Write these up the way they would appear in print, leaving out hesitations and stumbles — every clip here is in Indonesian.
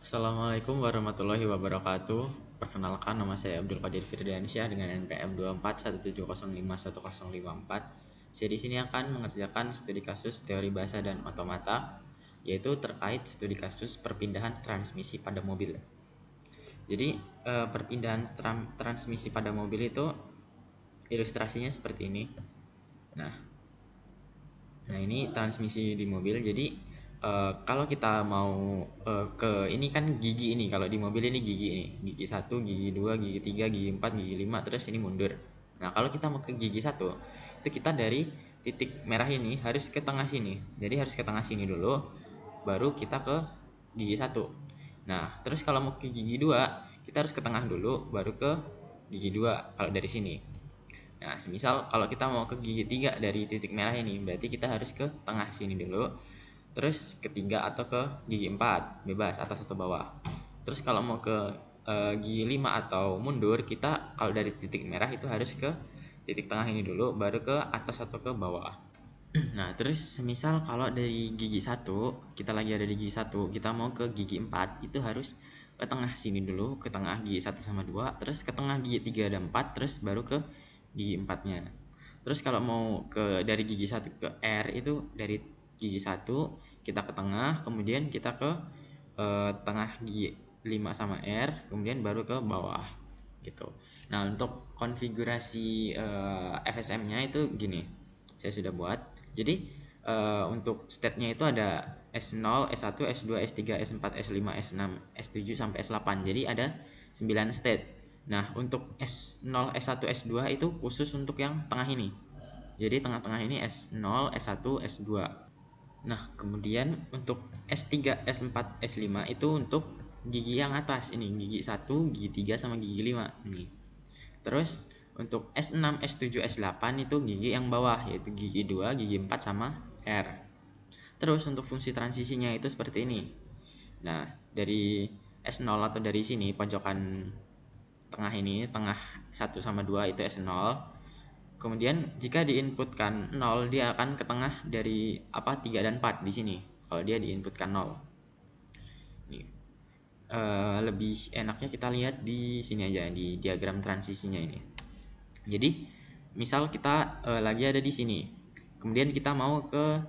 Assalamualaikum warahmatullahi wabarakatuh. Perkenalkan, nama saya Abdul Qadir Firdiansyah dengan NPM 2417051054. Saya di sini akan mengerjakan studi kasus teori bahasa dan otomata, yaitu terkait studi kasus perpindahan transmisi pada mobil. Jadi perpindahan transmisi pada mobil itu ilustrasinya seperti ini. Nah, ini transmisi di mobil. Jadi kalau kita mau ke ini kan gigi ini, kalau di mobil ini gigi 1, gigi 2, gigi 3, gigi 4, gigi 5, terus ini mundur. Nah, kalau kita mau ke gigi 1, itu kita dari titik merah ini harus ke tengah sini. Jadi harus ke tengah sini dulu, baru kita ke gigi 1. Nah, terus kalau mau ke gigi 2, kita harus ke tengah dulu, baru ke gigi 2 kalau dari sini. Nah, semisal kalau kita mau ke gigi 3 dari titik merah ini, berarti kita harus ke tengah sini dulu, terus ketiga atau ke gigi 4, bebas atas atau bawah. Terus kalau mau ke gigi 5 atau mundur, kita kalau dari titik merah itu harus ke titik tengah ini dulu, baru ke atas atau ke bawah. Nah, terus semisal kalau dari gigi 1, kita lagi ada di gigi 1, kita mau ke gigi 4, itu harus ke tengah sini dulu, ke tengah gigi 1 sama 2, terus ke tengah gigi 3 dan 4, terus baru ke gigi 4-nya. Terus kalau mau ke dari gigi 1 ke R, itu dari gigi 1 kita ke tengah, kemudian kita ke tengah gigi 5 sama R, kemudian baru ke bawah gitu. Nah, untuk konfigurasi FSM-nya itu gini. Saya sudah buat. Jadi untuk state-nya itu ada S0, S1, S2, S3, S4, S5, S6, S7 sampai S8. Jadi ada 9 state. Nah, untuk S0, S1, S2 itu khusus untuk yang tengah ini. Jadi tengah-tengah ini S0, S1, S2. Nah, kemudian untuk S3, S4, S5 itu untuk gigi yang atas ini, gigi 1, gigi 3 sama gigi 5 ini. Terus untuk S6, S7, S8 itu gigi yang bawah, yaitu gigi 2, gigi 4 sama R. Terus untuk fungsi transisinya itu seperti ini. Nah, dari S0 atau dari sini pojokan tengah ini, tengah 1 sama 2 itu S0. Kemudian jika diinputkan 0, dia akan ke tengah dari 3 dan 4 di sini. Kalau dia diinputkan 0. Nih. Lebih enaknya kita lihat di sini aja, di diagram transisinya ini. Jadi misal kita lagi ada di sini, kemudian kita mau ke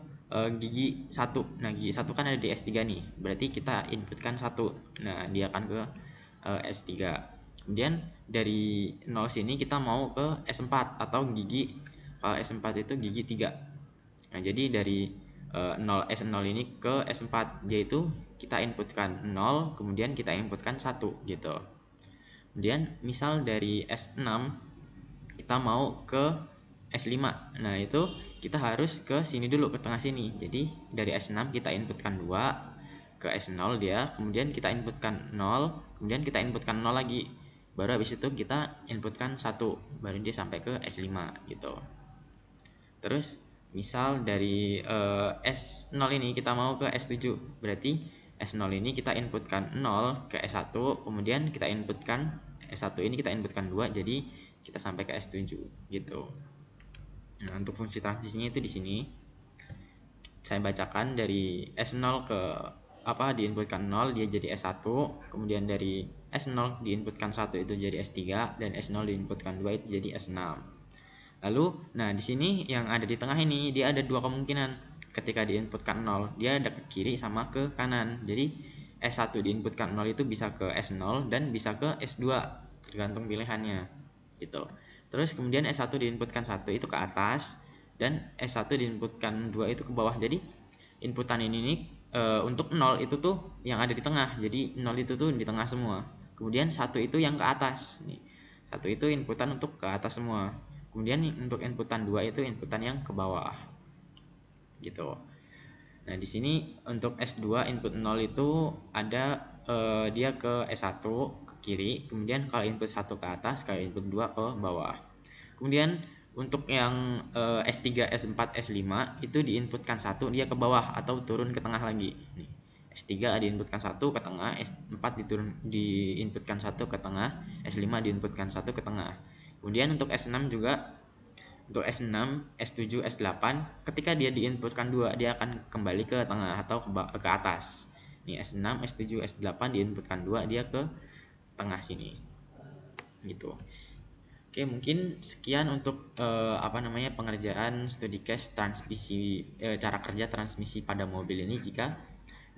gigi 1. Nah, gigi 1 kan ada di S3 nih, berarti kita inputkan 1. Nah, dia akan ke S3. Kemudian dari 0 sini kita mau ke S4 atau gigi, kalau S4 itu gigi 3. Nah, jadi dari 0 S0 ini ke S4, yaitu kita inputkan 0, kemudian kita inputkan 1 gitu. Kemudian misal dari S6 kita mau ke S5. Nah, itu kita harus ke sini dulu, ke tengah sini. Jadi dari S6 kita inputkan 2 ke S0 dia, kemudian kita inputkan 0, kemudian kita inputkan 0 lagi. Baru habis itu kita inputkan 1, baru dia sampai ke S5 gitu. Terus misal dari S0 ini kita mau ke S7, berarti S0 ini kita inputkan 0 ke S1, kemudian kita inputkan S1 ini kita inputkan 2, jadi kita sampai ke S7 gitu. Nah, untuk fungsi transisinya itu di sini. Saya bacakan dari S0 ke diinputkan 0 dia jadi S1, kemudian dari S0 diinputkan 1 itu jadi S3, dan S0 diinputkan 2 itu jadi S6. Lalu, nah di sini yang ada di tengah ini dia ada dua kemungkinan. Ketika diinputkan 0, dia ada ke kiri sama ke kanan. Jadi S1 diinputkan 0 itu bisa ke S0 dan bisa ke S2, tergantung pilihannya gitu. Terus kemudian S1 diinputkan 1 itu ke atas, dan S1 diinputkan 2 itu ke bawah. Jadi inputan ini nih untuk 0 itu tuh yang ada di tengah. Jadi 0 itu tuh di tengah semua. Kemudian 1 itu yang ke atas nih. 1 itu inputan untuk ke atas semua. Kemudian untuk inputan 2 itu inputan yang ke bawah gitu. Nah, di sini untuk S2 input 0 itu ada dia ke S1 ke kiri, kemudian kalau input 1 ke atas, kalau input 2 ke bawah. Kemudian untuk yang S3, S4, S5 itu diinputkan 1 dia ke bawah atau turun ke tengah lagi. Nih, S3 diinputkan 1 ke tengah, S4 diinputkan 1 ke tengah, S5 diinputkan 1 ke tengah. Kemudian untuk S6 juga, untuk S6, S7, S8 ketika dia diinputkan 2 dia akan kembali ke tengah atau ke atas. Nih S6, S7, S8 diinputkan 2, dia ke tengah sini. Gitu. Oke, mungkin sekian untuk pengerjaan studi case transmisi, cara kerja transmisi pada mobil ini jika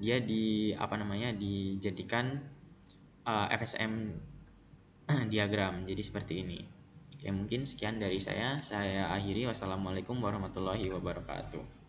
dia dijadikan FSM diagram. Jadi seperti ini. Oke, mungkin sekian dari saya. Saya akhiri. Wassalamualaikum warahmatullahi wabarakatuh.